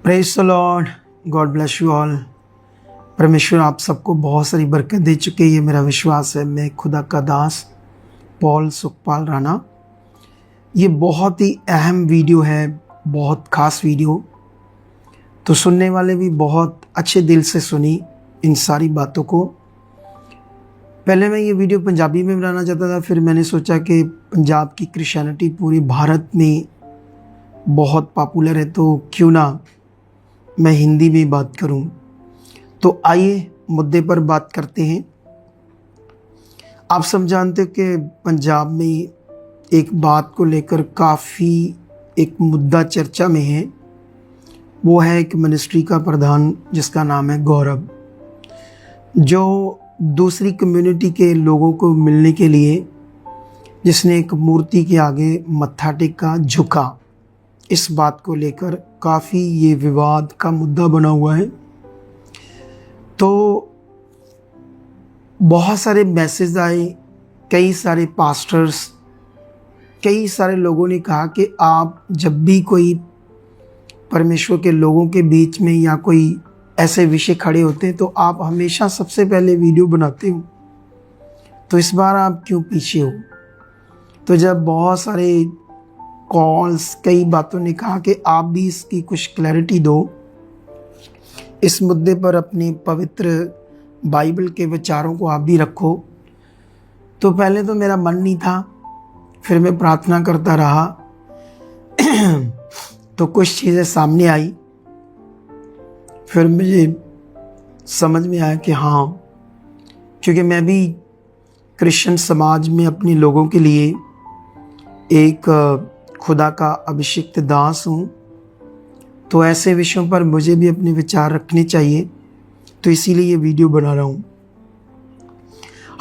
Praise the Lord, God bless you all. परमेश्वर आप सबको बहुत सारी बरकत दे चुके, ये मेरा विश्वास है। मैं खुदा का दास पॉल सुखपाल राणा। ये बहुत ही अहम वीडियो है, बहुत ख़ास वीडियो, तो सुनने वाले भी बहुत अच्छे दिल से सुनी इन सारी बातों को। पहले मैं ये वीडियो पंजाबी में बनाना चाहता था, फिर मैंने सोचा कि पंजाब की क्रिश्चियनिटी पूरे भारत में बहुत पॉपुलर है, तो क्यों ना मैं हिंदी में बात करूं। तो आइए मुद्दे पर बात करते हैं। आप सब जानते हो कि पंजाब में एक बात को लेकर काफ़ी एक मुद्दा चर्चा में है। वो है एक मिनिस्ट्री का प्रधान जिसका नाम है गौरव, जो दूसरी कम्युनिटी के लोगों को मिलने के लिए जिसने एक मूर्ति के आगे मत्था टेका, झुका। इस बात को लेकर काफ़ी ये विवाद का मुद्दा बना हुआ है। तो बहुत सारे मैसेज आए, कई सारे पास्टर्स, कई सारे लोगों ने कहा कि आप जब भी कोई परमेश्वर के लोगों के बीच में या कोई ऐसे विषय खड़े होते हैं तो आप हमेशा सबसे पहले वीडियो बनाते हो, तो इस बार आप क्यों पीछे हो। तो जब बहुत सारे कॉल्स, कई बातों ने कहा कि आप भी इसकी कुछ क्लैरिटी दो, इस मुद्दे पर अपने पवित्र बाइबल के विचारों को आप भी रखो। तो पहले तो मेरा मन नहीं था, फिर मैं प्रार्थना करता रहा तो कुछ चीज़ें सामने आई। फिर मुझे समझ में आया कि हाँ, क्योंकि मैं भी क्रिश्चियन समाज में अपने लोगों के लिए एक खुदा का अभिषिक्त दास हूँ, तो ऐसे विषयों पर मुझे भी अपने विचार रखने चाहिए। तो इसीलिए ये वीडियो बना रहा हूँ।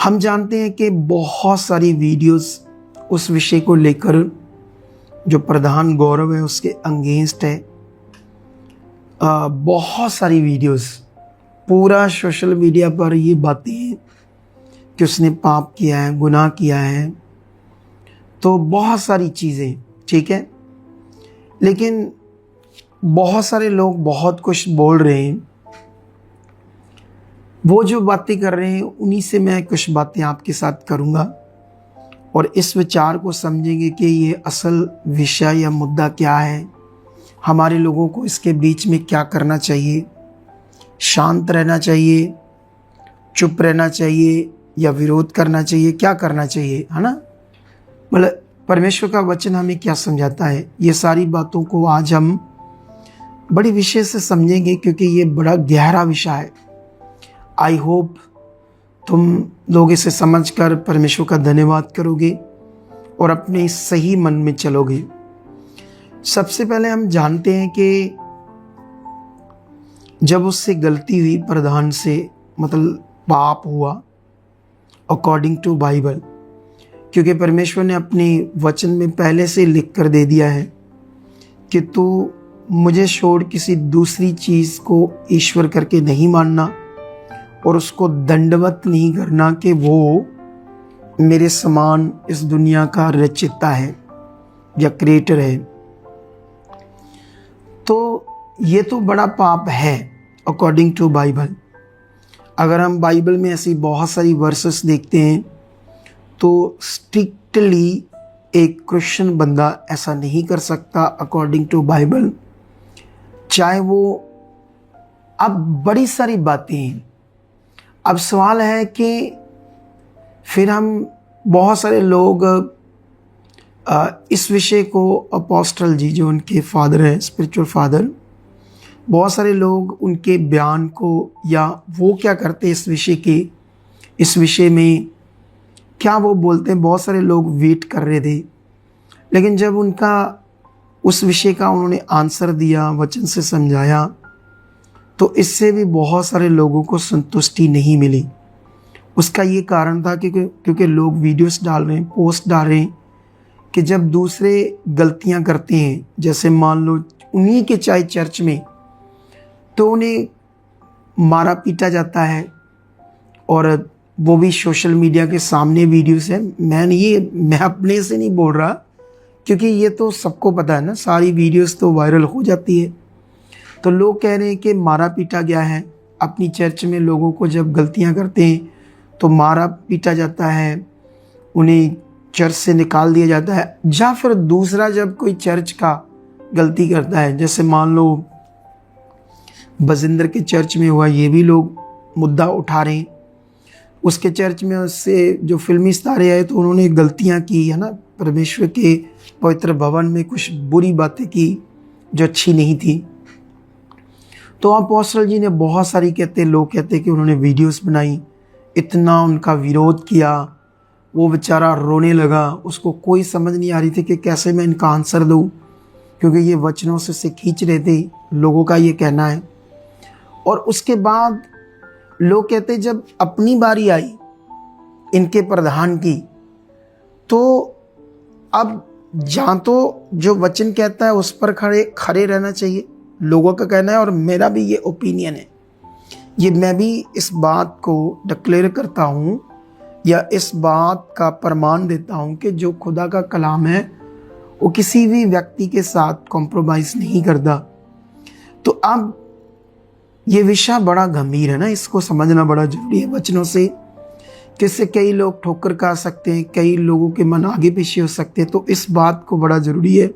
हम जानते हैं कि बहुत सारी वीडियोस उस विषय को लेकर जो प्रधान गौरव है उसके अगेंस्ट है। बहुत सारी वीडियोस, पूरा सोशल मीडिया पर ये बातें हैं कि उसने पाप किया है, गुनाह किया है, तो बहुत सारी चीज़ें, ठीक है। लेकिन बहुत सारे लोग बहुत कुछ बोल रहे हैं, वो जो बातें कर रहे हैं उन्हीं से मैं कुछ बातें आपके साथ करूँगा और इस विचार को समझेंगे कि ये असल विषय या मुद्दा क्या है, हमारे लोगों को इसके बीच में क्या करना चाहिए। शांत रहना चाहिए, चुप रहना चाहिए, या विरोध करना चाहिए, क्या करना चाहिए, है ना। मतलब परमेश्वर का वचन हमें क्या समझाता है, ये सारी बातों को आज हम बड़ी विषय से समझेंगे, क्योंकि ये बड़ा गहरा विषय है। आई होप तुम लोग इसे समझकर परमेश्वर का धन्यवाद करोगे और अपने सही मन में चलोगे। सबसे पहले हम जानते हैं कि जब उससे गलती हुई प्रधान से, मतलब पाप हुआ अकॉर्डिंग टू बाइबल, क्योंकि परमेश्वर ने अपने वचन में पहले से लिख कर दे दिया है कि तू मुझे छोड़ किसी दूसरी चीज़ को ईश्वर करके नहीं मानना और उसको दंडवत नहीं करना कि वो मेरे समान इस दुनिया का रचयिता है या क्रिएटर है। तो ये तो बड़ा पाप है अकॉर्डिंग टू बाइबल। अगर हम बाइबल में ऐसी बहुत सारी वर्सेस देखते हैं तो स्ट्रिक्टली एक क्रिश्चियन बंदा ऐसा नहीं कर सकता अकॉर्डिंग टू बाइबल, चाहे वो। अब बड़ी सारी बातें हैं। अब सवाल है कि फिर हम बहुत सारे लोग इस विषय को अपोस्टल जी, जो उनके फादर हैं, स्पिरिचुअल फादर, बहुत सारे लोग उनके बयान को, या वो क्या करते इस विषय में क्या वो बोलते हैं, बहुत सारे लोग वेट कर रहे थे। लेकिन जब उनका उस विषय का उन्होंने आंसर दिया, वचन से समझाया, तो इससे भी बहुत सारे लोगों को संतुष्टि नहीं मिली। उसका ये कारण था क्योंकि लोग वीडियोस डाल रहे हैं, पोस्ट डाल रहे हैं कि जब दूसरे गलतियां करते हैं, जैसे मान लो उन्हीं के चाहे चर्च में, तो उन्हें मारा पीटा जाता है, और वो भी सोशल मीडिया के सामने वीडियोस है। मैं अपने से नहीं बोल रहा, क्योंकि ये तो सबको पता है ना, सारी वीडियोस तो वायरल हो जाती है। तो लोग कह रहे हैं कि मारा पीटा गया है। अपनी चर्च में लोगों को जब गलतियां करते हैं तो मारा पीटा जाता है, उन्हें चर्च से निकाल दिया जाता है। या फिर दूसरा, जब कोई चर्च का गलती करता है, जैसे मान लो बजिंदर के चर्च में हुआ, ये भी लोग मुद्दा उठा रहे हैं। उसके चर्च में उससे जो फिल्मी सितारे आए तो उन्होंने गलतियां की है ना, परमेश्वर के पवित्र भवन में कुछ बुरी बातें की जो अच्छी नहीं थी। तो अपोस्टल जी ने बहुत सारी लोग कहते कि उन्होंने वीडियोस बनाई, इतना उनका विरोध किया, वो बेचारा रोने लगा। उसको कोई समझ नहीं आ रही थी कि कैसे मैं इनका आंसर दूँ, क्योंकि ये वचनों से खींच रहे थे, लोगों का ये कहना है। और उसके बाद लोग कहते जब अपनी बारी आई इनके प्रधान की, तो अब जहाँ तो जो वचन कहता है उस पर खड़े रहना चाहिए, लोगों का कहना है। और मेरा भी ये ओपिनियन है, ये मैं भी इस बात को डिक्लेयर करता हूँ या इस बात का प्रमाण देता हूँ कि जो खुदा का कलाम है वो किसी भी व्यक्ति के साथ कॉम्प्रोमाइज़ नहीं करता। तो अब ये विषय बड़ा गंभीर है ना, इसको समझना बड़ा जरूरी है वचनों से, जिससे कई लोग ठोकर खा सकते हैं, कई लोगों के मन आगे पीछे हो सकते हैं। तो इस बात को बड़ा ज़रूरी है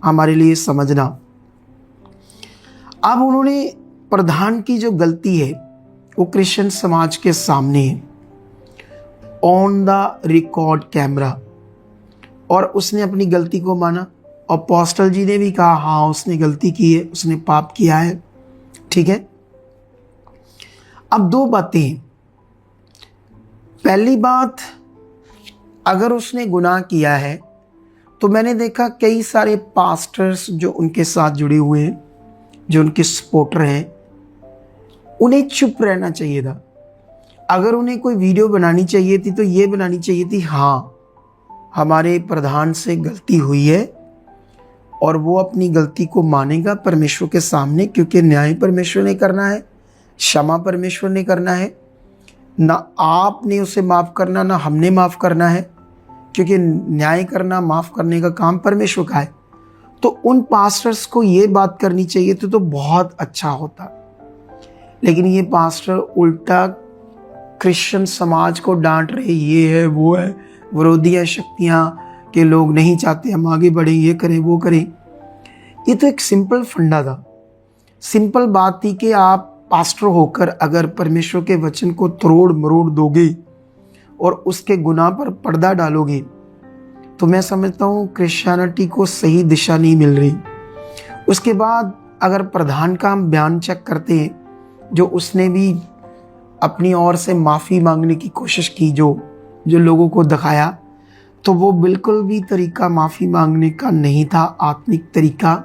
हमारे लिए समझना। अब उन्होंने प्रधान की जो गलती है वो क्रिश्चियन समाज के सामने है, ऑन द रिकॉर्ड कैमरा, और उसने अपनी गलती को माना। अपोस्टल जी ने भी कहा हाँ उसने गलती की है, उसने पाप किया है, ठीक है। अब दो बातें हैं। पहली बात, अगर उसने गुनाह किया है तो मैंने देखा कई सारे पास्टर्स जो उनके साथ जुड़े हुए हैं, जो उनके सपोर्टर हैं, उन्हें चुप रहना चाहिए था। अगर उन्हें कोई वीडियो बनानी चाहिए थी तो ये बनानी चाहिए थी हाँ हमारे प्रधान से गलती हुई है, और वो अपनी गलती को मानेगा परमेश्वर के सामने, क्योंकि न्याय परमेश्वर ने करना है, क्षमा परमेश्वर ने करना है। ना आपने उसे माफ़ करना, ना हमने माफ़ करना है, क्योंकि न्याय करना, माफ़ करने का काम परमेश्वर का है। तो उन पास्टर्स को ये बात करनी चाहिए तो बहुत अच्छा होता। लेकिन ये पास्टर उल्टा क्रिश्चियन समाज को डांट रहे, ये है वो है, विरोधी शक्तियाँ के लोग नहीं चाहते हम आगे बढ़े, ये करें वो करें। ये तो एक सिंपल फंडा था, सिंपल बात थी कि आप पास्टर होकर अगर परमेश्वर के वचन को तोड़ मरोड़ दोगे और उसके गुनाह पर पर्दा डालोगे तो मैं समझता हूँ क्रिश्चियनिटी को सही दिशा नहीं मिल रही। उसके बाद अगर प्रधान का हम बयान चेक करते हैं, जो उसने भी अपनी ओर से माफ़ी मांगने की कोशिश की, जो लोगों को दिखाया, तो वो बिल्कुल भी तरीका माफ़ी मांगने का नहीं था, आत्मिक तरीका।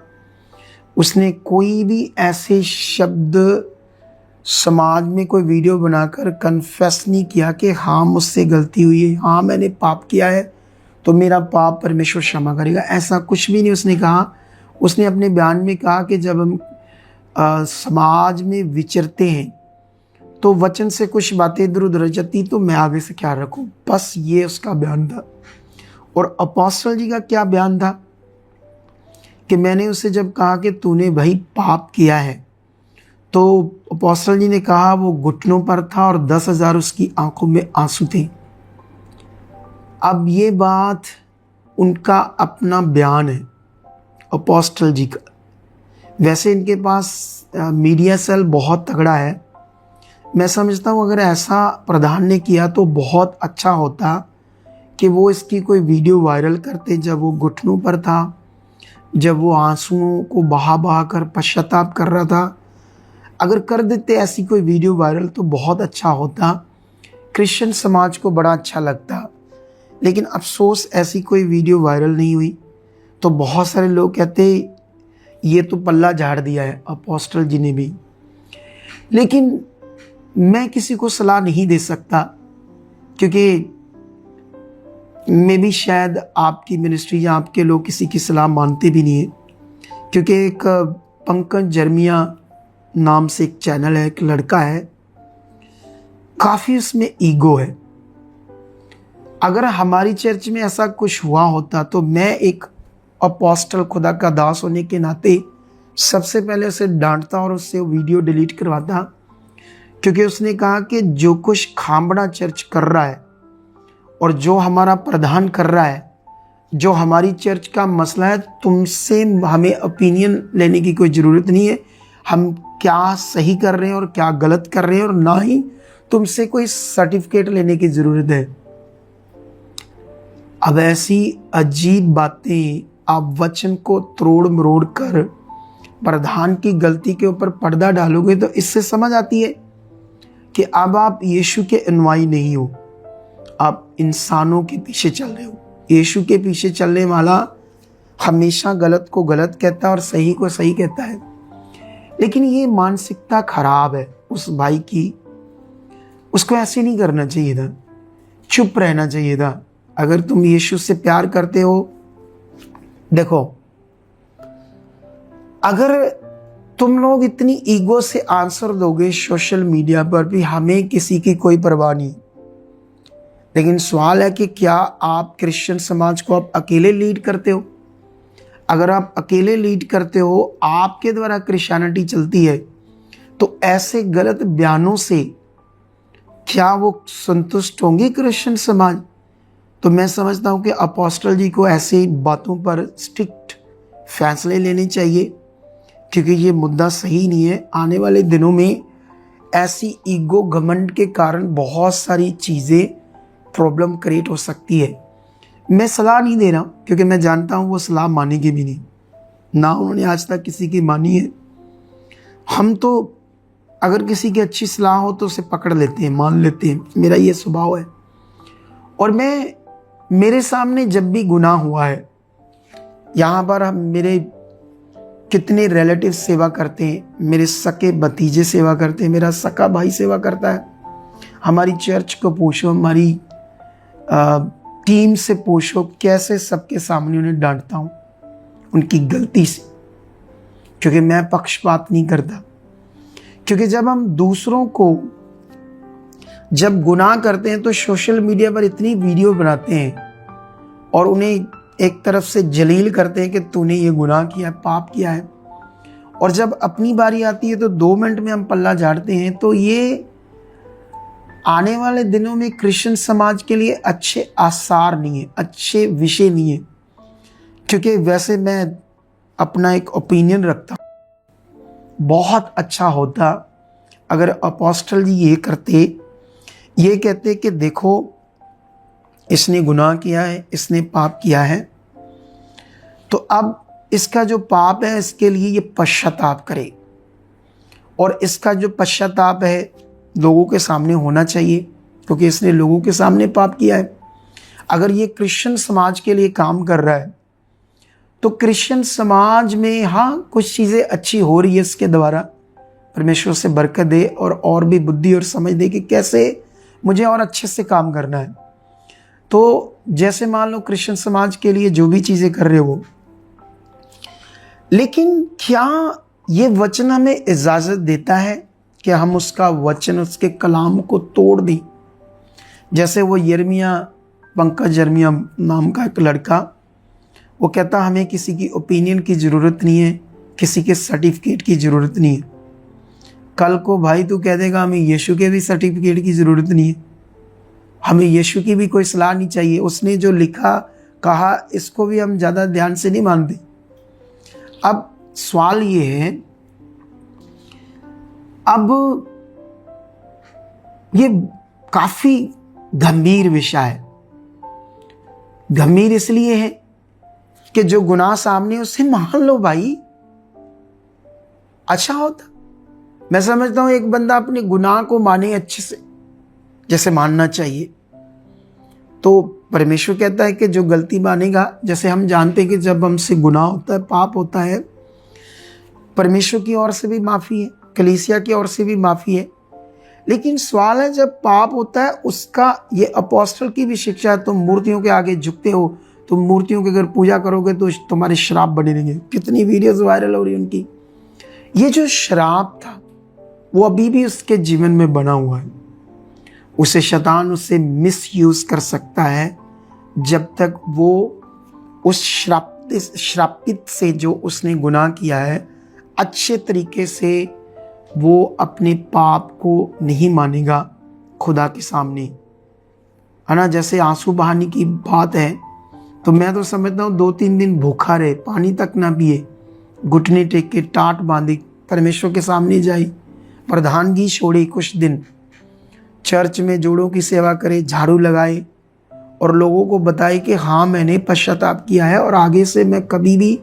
उसने कोई भी ऐसे शब्द समाज में कोई वीडियो बनाकर कन्फेस नहीं किया कि हाँ मुझसे गलती हुई है, हाँ मैंने पाप किया है तो मेरा पाप परमेश्वर क्षमा करेगा, ऐसा कुछ भी नहीं उसने कहा। उसने अपने बयान में कहा कि जब हम समाज में विचरते हैं तो वचन से कुछ बातें इधर उधर जाती तो मैं आगे से क्या रखूं, बस ये उसका बयान था। और अपोस्टल जी का क्या बयान था कि मैंने उसे जब कहा कि तूने भाई पाप किया है, तो अपोस्टल जी ने कहा वो घुटनों पर था और 10,000 उसकी आंखों में आंसू थे। अब ये बात उनका अपना बयान है अपोस्टल जी का। वैसे इनके पास मीडिया सेल बहुत तगड़ा है। मैं समझता हूँ अगर ऐसा प्रधान ने किया तो बहुत अच्छा होता कि वो इसकी कोई वीडियो वायरल करते जब वो घुटनों पर था, जब वो आंसुओं को बहा बहा कर पश्चाताप कर रहा था। अगर कर देते ऐसी कोई वीडियो वायरल तो बहुत अच्छा होता, क्रिश्चियन समाज को बड़ा अच्छा लगता। लेकिन अफसोस ऐसी कोई वीडियो वायरल नहीं हुई। तो बहुत सारे लोग कहते ये तो पल्ला झाड़ दिया है अपोस्टल जी ने भी। लेकिन मैं किसी को सलाह नहीं दे सकता, क्योंकि मैं भी शायद आपकी मिनिस्ट्री या आपके लोग किसी की सलाह मानते भी नहीं है। क्योंकि एक पंकज जर्मिया नाम से एक चैनल है, एक लड़का है, काफ़ी उसमें ईगो है। अगर हमारी चर्च में ऐसा कुछ हुआ होता तो मैं एक अपोस्टल खुदा का दास होने के नाते सबसे पहले उसे डांटता और उससे वीडियो डिलीट करवाता, क्योंकि उसने कहा कि जो कुछ खामड़ा चर्च कर रहा है और जो हमारा प्रधान कर रहा है, जो हमारी चर्च का मसला है, तुमसे हमें ओपिनियन लेने की कोई ज़रूरत नहीं है। हम क्या सही कर रहे हैं और क्या गलत कर रहे हैं, और ना ही तुमसे कोई सर्टिफिकेट लेने की ज़रूरत है। अब ऐसी अजीब बातें आप वचन को तोड़ मरोड़ कर प्रधान की गलती के ऊपर पर्दा डालोगे तो इससे समझ आती है कि अब आप यीशु के अनुयायी नहीं हो, आप इंसानों के पीछे चल रहे हो। यीशु के पीछे चलने वाला हमेशा गलत को गलत कहता है और सही को सही कहता है। लेकिन ये मानसिकता खराब है उस भाई की। उसको ऐसे नहीं करना चाहिए था, चुप रहना चाहिए था। अगर तुम यीशु से प्यार करते हो, देखो, अगर तुम लोग इतनी ईगो से आंसर दोगे सोशल मीडिया पर भी, हमें किसी की कोई परवाह नहीं, लेकिन सवाल है कि क्या आप क्रिश्चियन समाज को आप अकेले लीड करते हो? अगर आप अकेले लीड करते हो, आपके द्वारा क्रिश्चियनिटी चलती है, तो ऐसे गलत बयानों से क्या वो संतुष्ट होंगे क्रिश्चियन समाज? तो मैं समझता हूँ कि अपोस्टल जी को ऐसी बातों पर स्ट्रिक्ट फैसले लेने चाहिए, क्योंकि ये मुद्दा सही नहीं है। आने वाले दिनों में ऐसी ईगो घमंड के कारण बहुत सारी चीज़ें प्रॉब्लम क्रिएट हो सकती है। मैं सलाह नहीं दे रहा, क्योंकि मैं जानता हूँ वो सलाह मानेगी भी नहीं, ना उन्होंने आज तक किसी की मानी है। हम तो अगर किसी की अच्छी सलाह हो तो उसे पकड़ लेते हैं, मान लेते हैं, मेरा ये स्वभाव है। और मेरे सामने जब भी गुनाह हुआ है, यहाँ पर हम मेरे कितने रिलेटिव सेवा करते हैं, मेरे सके भतीजे सेवा करते हैं, मेरा सका भाई सेवा करता है। हमारी चर्च को पूछो, हमारी टीम से पूछो, कैसे सबके सामने उन्हें डांटता हूँ उनकी गलती से, क्योंकि मैं पक्षपात नहीं करता। क्योंकि जब हम दूसरों को जब गुनाह करते हैं तो सोशल मीडिया पर इतनी वीडियो बनाते हैं और उन्हें एक तरफ से जलील करते हैं कि तूने ये गुनाह किया है, पाप किया है, और जब अपनी बारी आती है तो 2 मिनट में हम पल्ला झाड़ते हैं। तो ये आने वाले दिनों में क्रिश्चियन समाज के लिए अच्छे आसार नहीं है, अच्छे विषय नहीं है। क्योंकि वैसे मैं अपना एक ओपिनियन रखता हूँ, बहुत अच्छा होता अगर अपोस्टल जी ये करते, ये कहते कि देखो इसने गुनाह किया है, इसने पाप किया है, तो अब इसका जो पाप है इसके लिए ये पश्चाताप करे, और इसका जो पश्चाताप है लोगों के सामने होना चाहिए, क्योंकि इसने लोगों के सामने पाप किया है। अगर ये क्रिश्चियन समाज के लिए काम कर रहा है तो क्रिश्चियन समाज में हाँ कुछ चीज़ें अच्छी हो रही है इसके द्वारा, परमेश्वर से बरकत दे और भी बुद्धि और समझ दे कि कैसे मुझे और अच्छे से काम करना है। तो जैसे मान लो क्रिश्चियन समाज के लिए जो भी चीज़ें कर रहे हो, लेकिन क्या ये वचन हमें इजाज़त देता है कि हम उसका वचन, उसके कलाम को तोड़ दें? जैसे वो यिर्मयाह, पंकज यिर्मयाह नाम का एक लड़का, वो कहता हमें किसी की ओपिनियन की ज़रूरत नहीं है, किसी के सर्टिफिकेट की ज़रूरत नहीं है। कल को भाई तू कह देगा हमें यीशु के भी सर्टिफिकेट की ज़रूरत नहीं है, हमें यीशु की भी कोई सलाह नहीं चाहिए, उसने जो लिखा कहा इसको भी हम ज़्यादा ध्यान से नहीं मानते। अब सवाल ये है, अब ये काफ़ी गंभीर विषय है। गंभीर इसलिए है कि जो गुनाह सामने उसे मान लो भाई, अच्छा होता। मैं समझता हूं एक बंदा अपने गुनाह को माने अच्छे से, जैसे मानना चाहिए। तो परमेश्वर कहता है कि जो गलती मानेगा, जैसे हम जानते हैं कि जब हमसे गुनाह होता है, पाप होता है, परमेश्वर की ओर से भी माफ़ी है, कलीसिया की ओर से भी माफ़ी है। लेकिन सवाल है जब पाप होता है उसका, ये अपोस्टल की भी शिक्षा है, तुम मूर्तियों के आगे झुकते हो, तुम मूर्तियों की अगर पूजा करोगे तो तुम्हारे श्राप बने रहेंगे। कितनी वीडियोस वायरल हो रही है उनकी। ये जो श्राप था वो अभी भी उसके जीवन में बना हुआ है, उसे शैतान उससे मिसयूज कर सकता है जब तक वो उस श्रापित से जो उसने गुनाह किया है अच्छे तरीके से वो अपने पाप को नहीं मानेगा खुदा के सामने, है ना। जैसे आंसू बहाने की बात है तो मैं तो समझता हूँ 2-3 दिन भूखा रहे, पानी तक ना पिए, घुटने टेक के टाट बांधे परमेश्वर के सामने जाए, प्रधानगी छोड़े, कुछ दिन चर्च में जोड़ों की सेवा करे, झाड़ू लगाए और लोगों को बताए कि हाँ मैंने पश्चाताप किया है और आगे से मैं कभी भी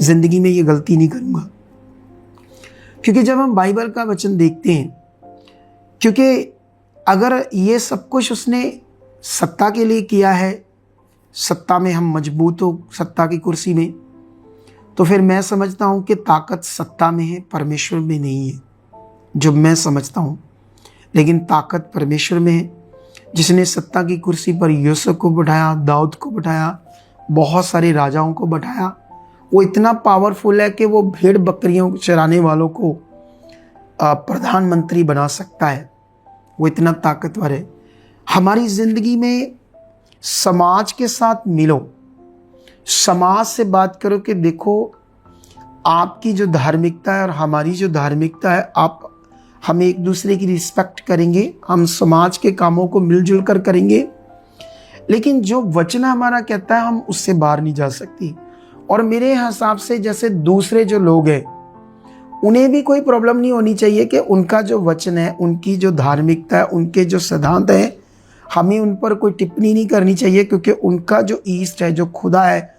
जिंदगी में ये गलती नहीं करूँगा। क्योंकि जब हम बाइबल का वचन देखते हैं, क्योंकि अगर ये सब कुछ उसने सत्ता के लिए किया है, सत्ता में हम मजबूत हो सत्ता की कुर्सी में, तो फिर मैं समझता हूँ कि ताकत सत्ता में है, परमेश्वर में नहीं है, जो मैं समझता हूँ। लेकिन ताकत परमेश्वर में है, जिसने सत्ता की कुर्सी पर यूसुफ को बैठाया, दाऊद को बैठाया, बहुत सारे राजाओं को बैठाया। वो इतना पावरफुल है कि वो भेड़ बकरियों चराने वालों को प्रधानमंत्री बना सकता है, वो इतना ताकतवर है। हमारी ज़िंदगी में समाज के साथ मिलो, समाज से बात करो कि देखो आपकी जो धार्मिकता है और हमारी जो धार्मिकता है, हम एक दूसरे की रिस्पेक्ट करेंगे, हम समाज के कामों को मिलजुल कर करेंगे, लेकिन जो वचन हमारा कहता है हम उससे बाहर नहीं जा सकती। और मेरे हिसाब से जैसे दूसरे जो लोग हैं उन्हें भी कोई प्रॉब्लम नहीं होनी चाहिए कि उनका जो वचन है, उनकी जो धार्मिकता है, उनके जो सिद्धांत हैं, हमें उन पर कोई टिप्पणी नहीं करनी चाहिए, क्योंकि उनका जो ईस्ट है, जो खुदा है,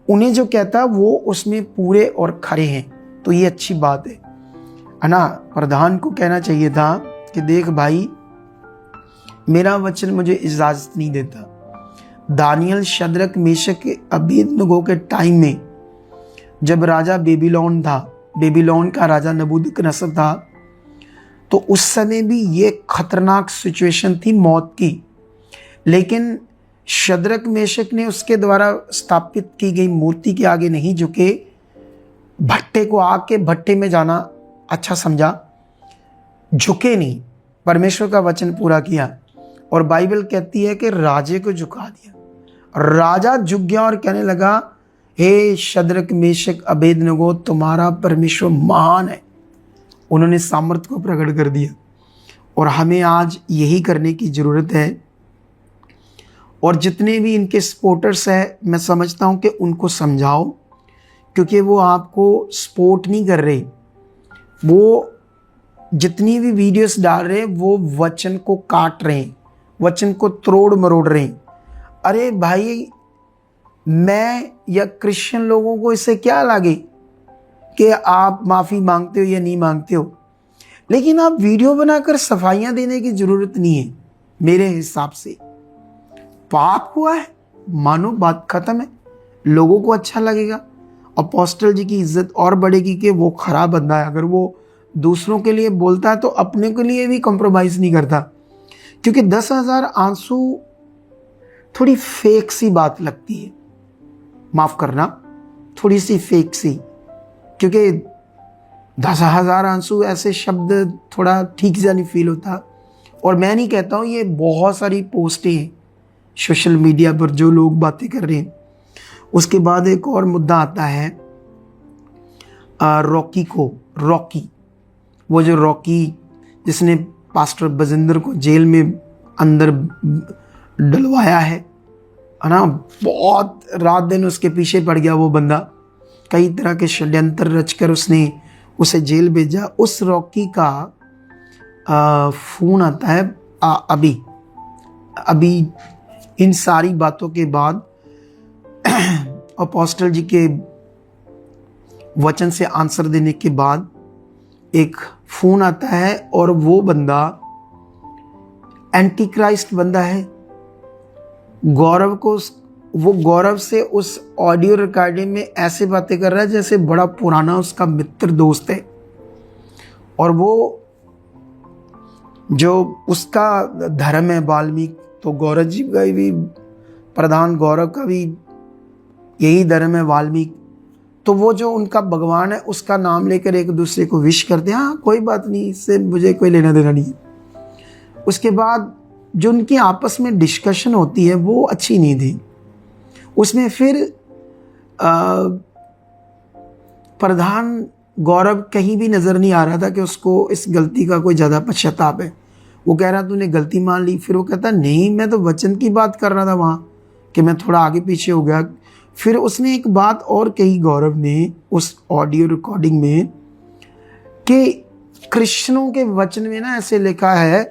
उन्हें जो कहता है वो उसमें पूरे और खरे हैं। तो ये अच्छी बात है ना। प्रधान को कहना चाहिए था कि देख भाई, मेरा वचन मुझे इजाज़त नहीं देता। दानियल, शद्रक, मेशक, अबेदनगो के टाइम में जब राजा बेबीलोन था, बेबीलोन का राजा नबूकदनेस्सर था, तो उस समय भी ये खतरनाक सिचुएशन थी मौत की। लेकिन शद्रक, मेशक ने उसके द्वारा स्थापित की गई मूर्ति के आगे नहीं झुके, भट्टे को आग के भट्टे में जाना अच्छा समझा, झुके नहीं, परमेश्वर का वचन पूरा किया। और बाइबल कहती है कि राजे को झुका दिया, राजा झुक गया और कहने लगा, हे शद्रक, मेशक, अबेदनगो, तुम्हारा परमेश्वर महान है। उन्होंने सामर्थ्य को प्रकट कर दिया। और हमें आज यही करने की ज़रूरत है। और जितने भी इनके सपोर्टर्स हैं, मैं समझता हूँ कि उनको समझाओ, क्योंकि वो आपको सपोर्ट नहीं कर रहे। वो जितनी भी वीडियोस डाल रहे हैं वो वचन को काट रहे हैं, वचन को तोड़ मरोड़ रहे हैं। अरे भाई, मैं या क्रिश्चियन लोगों को इससे क्या लगे कि आप माफ़ी मांगते हो या नहीं मांगते हो, लेकिन आप वीडियो बनाकर सफाइयाँ देने की ज़रूरत नहीं है। मेरे हिसाब से पाप हुआ है, मानो बात ख़त्म है, लोगों को अच्छा लगेगा, अपोस्टल जी की इज्जत और बढ़ेगी कि वो खराब बंदा है। अगर वो दूसरों के लिए बोलता है तो अपने के लिए भी कॉम्प्रोमाइज़ नहीं करता। क्योंकि 10,000 आंसू थोड़ी फेक सी बात लगती है, माफ़ करना, थोड़ी सी फेक सी, क्योंकि 10,000 आंसू ऐसे शब्द थोड़ा ठीक सा नहीं फील होता। और मैं नहीं कहता हूँ, ये बहुत सारी पोस्टें हैं सोशल मीडिया पर जो लोग बातें कर रहे हैं। उसके बाद एक और मुद्दा आता है रॉकी, वो जो रॉकी जिसने पास्टर बजिंदर को जेल में अंदर डलवाया है ना, बहुत रात दिन उसके पीछे पड़ गया वो बंदा, कई तरह के षड्यंत्र रचकर उसने उसे जेल भेजा। उस रॉकी का फ़ोन आता है अभी इन सारी बातों के बाद अपोस्टल जी के वचन से आंसर देने के बाद एक फ़ोन आता है, और वो बंदा एंटी क्राइस्ट बंदा है। वो गौरव से उस ऑडियो रिकॉर्डिंग में ऐसे बातें कर रहा है जैसे बड़ा पुराना उसका मित्र दोस्त है। और वो जो उसका धर्म है वाल्मीकि, तो गौरव जी का भी, प्रधान गौरव का भी यही धर्म है वाल्मीकि। तो वो जो उनका भगवान है उसका नाम लेकर एक दूसरे को विश करते हैं, हाँ कोई बात नहीं, इससे मुझे कोई लेना देना नहीं है। उसके बाद जो उनकी आपस में डिस्कशन होती है वो अच्छी नहीं थी। उसमें फिर प्रधान गौरव कहीं भी नज़र नहीं आ रहा था कि उसको इस गलती का कोई ज़्यादा पश्चाताप है। वो कह रहा तूने गलती मान ली, फिर वो कहता नहीं मैं तो वचन की बात कर रहा था वहाँ, कि मैं थोड़ा आगे पीछे हो गया। फिर उसने एक बात और कही गौरव ने उस ऑडियो रिकॉर्डिंग में कि कृष्णों के वचन में ना ऐसे लिखा है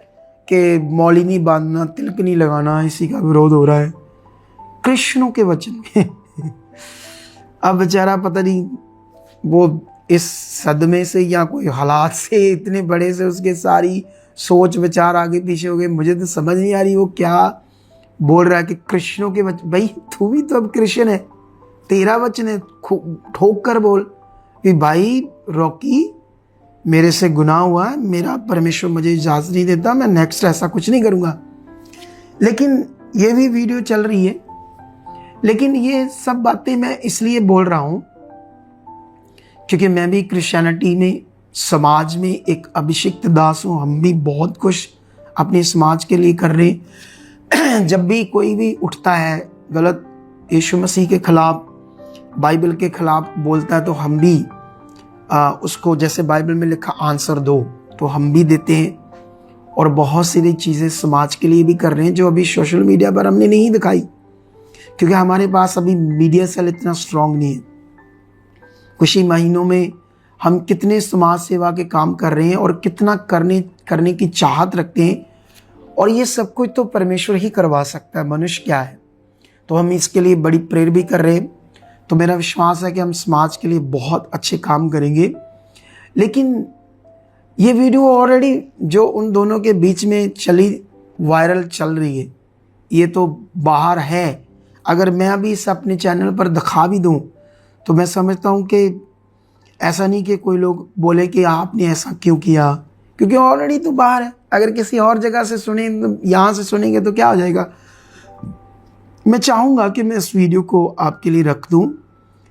कि मौली नहीं बांधना, तिलक नहीं लगाना, इसी का विरोध हो रहा है कृष्णों के वचन में। अब बेचारा पता नहीं वो इस सदमे से या कोई हालात से इतने बड़े से उसके सारी सोच विचार आगे पीछे हो गए। मुझे तो समझ नहीं आ रही वो क्या बोल रहा है कि कृष्णों के वचन। भाई तू भी तो अब कृष्ण है, तेरा वचन है, ठोक कर बोल कि भाई रॉकी मेरे से गुनाह हुआ है, मेरा परमेश्वर मुझे इजाज़त नहीं देता, मैं नेक्स्ट ऐसा कुछ नहीं करूँगा। लेकिन ये भी वीडियो चल रही है। लेकिन ये सब बातें मैं इसलिए बोल रहा हूँ क्योंकि मैं भी क्रिश्चियनिटी में, समाज में एक अभिषिक्त दास हूँ। हम भी बहुत कुछ अपने समाज के लिए कर रहे हैं। जब भी कोई भी उठता है गलत यीशु मसीह के खिलाफ, बाइबल के खिलाफ बोलता है, तो हम भी उसको जैसे बाइबल में लिखा आंसर दो, तो हम भी देते हैं। और बहुत सारी चीज़ें समाज के लिए भी कर रहे हैं जो अभी सोशल मीडिया पर हमने नहीं दिखाई, क्योंकि हमारे पास अभी मीडिया सेल इतना स्ट्रांग नहीं है। कुछ ही महीनों में हम कितने समाज सेवा के काम कर रहे हैं और कितना करने की चाहत रखते हैं, और ये सब कुछ तो परमेश्वर ही करवा सकता है, मनुष्य क्या है। तो हम इसके लिए बड़ी प्रेयर भी कर रहे हैं। तो मेरा विश्वास है कि हम समाज के लिए बहुत अच्छे काम करेंगे। लेकिन ये वीडियो ऑलरेडी जो उन दोनों के बीच में वायरल चल रही है, ये तो बाहर है। अगर मैं अभी इसे अपने चैनल पर दिखा भी दूं तो मैं समझता हूं कि ऐसा नहीं कि कोई लोग बोले कि आपने ऐसा क्यों किया, क्योंकि ऑलरेडी तो बाहर है। अगर किसी और जगह से सुने, यहाँ से सुनेंगे तो क्या हो जाएगा। मैं चाहूँगा कि मैं इस वीडियो को आपके लिए रख दूँ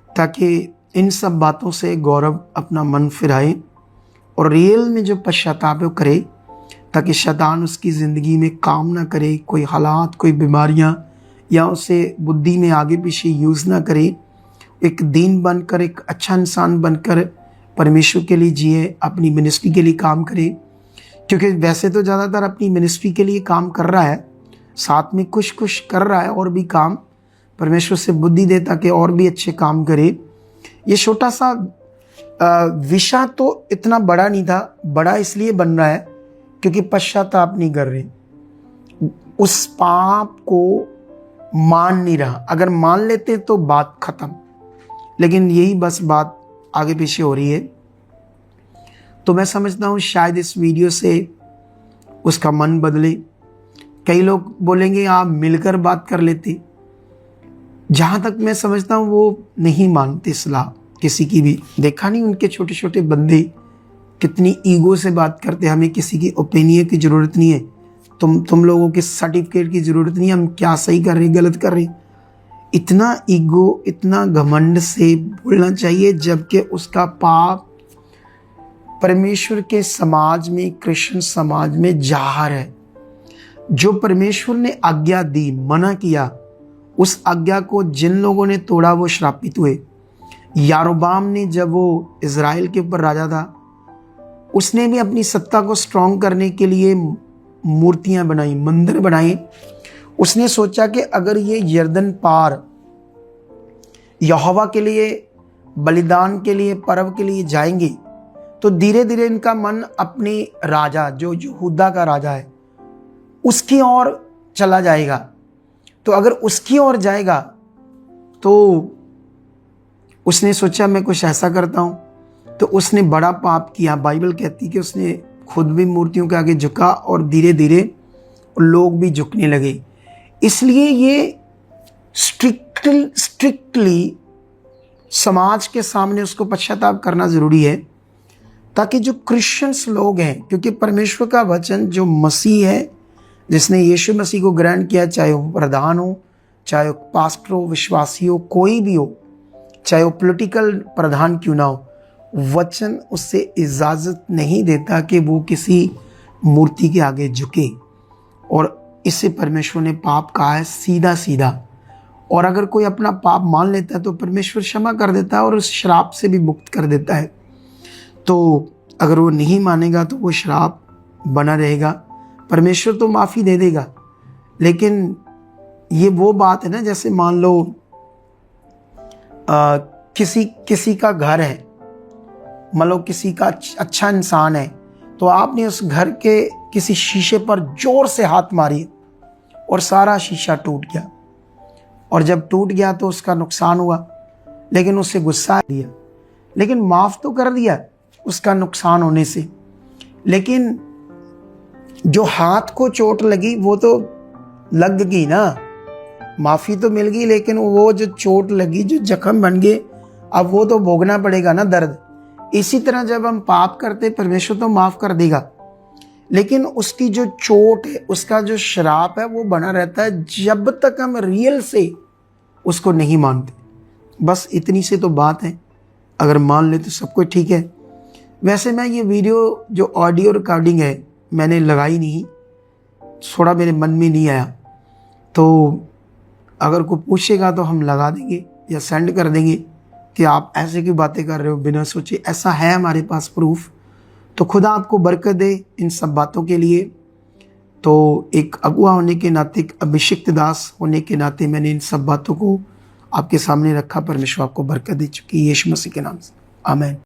ताकि इन सब बातों से गौरव अपना मन फिराए और रियल में जो पश्चाताप है करे, ताकि शैतान उसकी ज़िंदगी में काम ना करे, कोई हालात, कोई बीमारियाँ या उसे बुद्धि में आगे पीछे यूज़ ना करे। एक दीन बनकर, एक अच्छा इंसान बनकर परमेश्वर के लिए जिए, अपनी मिनिस्ट्री के लिए काम करे। क्योंकि वैसे तो ज़्यादातर अपनी मिनिस्ट्री के लिए काम कर रहा है, साथ में कुछ कुछ कर रहा है और भी काम। परमेश्वर से बुद्धि दे ताकि और भी अच्छे काम करे। ये छोटा सा विषय तो इतना बड़ा नहीं था, बड़ा इसलिए बन रहा है क्योंकि पश्चाताप नहीं कर रहे, उस पाप को मान नहीं रहा। अगर मान लेते तो बात खत्म, लेकिन यही बस बात आगे पीछे हो रही है। तो मैं समझता हूँ शायद इस वीडियो से उसका मन बदले। कई लोग बोलेंगे आप मिलकर बात कर लेते। जहाँ तक मैं समझता हूँ वो नहीं मानते सलाह किसी की भी। देखा नहीं उनके छोटे छोटे बंदे कितनी ईगो से बात करते। हमें किसी की ओपिनियन की ज़रूरत नहीं है, तुम लोगों के सर्टिफिकेट की ज़रूरत नहीं है, हम क्या सही कर रहे हैं गलत कर रहे हैं। इतना ईगो, इतना घमंड से बोलना चाहिए, जबकि उसका पाप परमेश्वर के समाज में, क्रिश्चियन समाज में जाहिर है। जो परमेश्वर ने आज्ञा दी, मना किया, उस आज्ञा को जिन लोगों ने तोड़ा वो श्रापित हुए। यारोबाम ने, जब वो इज़राइल के ऊपर राजा था, उसने भी अपनी सत्ता को स्ट्रॉन्ग करने के लिए मूर्तियां बनाई, मंदिर बनाए। उसने सोचा कि अगर ये यरदन पार यहोवा के लिए, बलिदान के लिए, पर्व के लिए जाएंगे तो धीरे धीरे इनका मन अपने राजा, जो यहूदा का राजा है, उसकी ओर चला जाएगा। तो अगर उसकी ओर जाएगा तो उसने सोचा मैं कुछ ऐसा करता हूँ। तो उसने बड़ा पाप किया। बाइबल कहती कि उसने खुद भी मूर्तियों के आगे झुका और धीरे धीरे लोग भी झुकने लगे। इसलिए ये स्ट्रिक्टली समाज के सामने उसको पश्चाताप करना ज़रूरी है, ताकि जो क्रिश्चियंस लोग हैं, क्योंकि परमेश्वर का वचन जो मसीह है, जिसने यीशु मसीह को ग्रहण किया, चाहे वो प्रधान हो, चाहे वो पास्टर हो, विश्वासी हो, कोई भी हो, चाहे वो पॉलिटिकल प्रधान क्यों ना हो, वचन उससे इजाज़त नहीं देता कि वो किसी मूर्ति के आगे झुके। और इससे परमेश्वर ने पाप कहा है सीधा सीधा। और अगर कोई अपना पाप मान लेता है तो परमेश्वर क्षमा कर देता है और उस श्राप से भी मुक्त कर देता है। तो अगर वो नहीं मानेगा तो वो श्राप बना रहेगा। परमेश्वर तो माफ़ी दे देगा, लेकिन ये वो बात है ना, जैसे मान लो किसी का घर है, मान लो किसी का अच्छा इंसान है, तो आपने उस घर के किसी शीशे पर जोर से हाथ मारी और सारा शीशा टूट गया, और जब टूट गया तो उसका नुकसान हुआ, लेकिन उससे गुस्सा दिया, लेकिन माफ़ तो कर दिया उसका नुकसान होने से, लेकिन जो हाथ को चोट लगी वो तो लग गई ना, माफ़ी तो मिल गई, लेकिन वो जो चोट लगी, जो जख्म बन गए, अब वो तो भोगना पड़ेगा ना दर्द। इसी तरह जब हम पाप करते, परमेश्वर तो माफ़ कर देगा, लेकिन उसकी जो चोट है, उसका जो श्राप है, वो बना रहता है जब तक हम रियल से उसको नहीं मानते। बस इतनी से तो बात है, अगर मान ले तो सब कुछ ठीक है। वैसे मैं ये वीडियो जो ऑडियो रिकॉर्डिंग है मैंने लगाई नहीं, थोड़ा मेरे मन में नहीं आया, तो अगर कोई पूछेगा तो हम लगा देंगे या सेंड कर देंगे कि आप ऐसे क्यों बातें कर रहे हो बिना सोचे। ऐसा है हमारे पास प्रूफ। तो खुदा आपको बरकत दे इन सब बातों के लिए। तो एक अगुआ होने के नाते, एक अभिषिक्त दास होने के नाते मैंने इन सब बातों को आपके सामने रखा। परमेश्वर आपको बरकत दे चुकी है यीशु मसीह के नाम से। आमीन।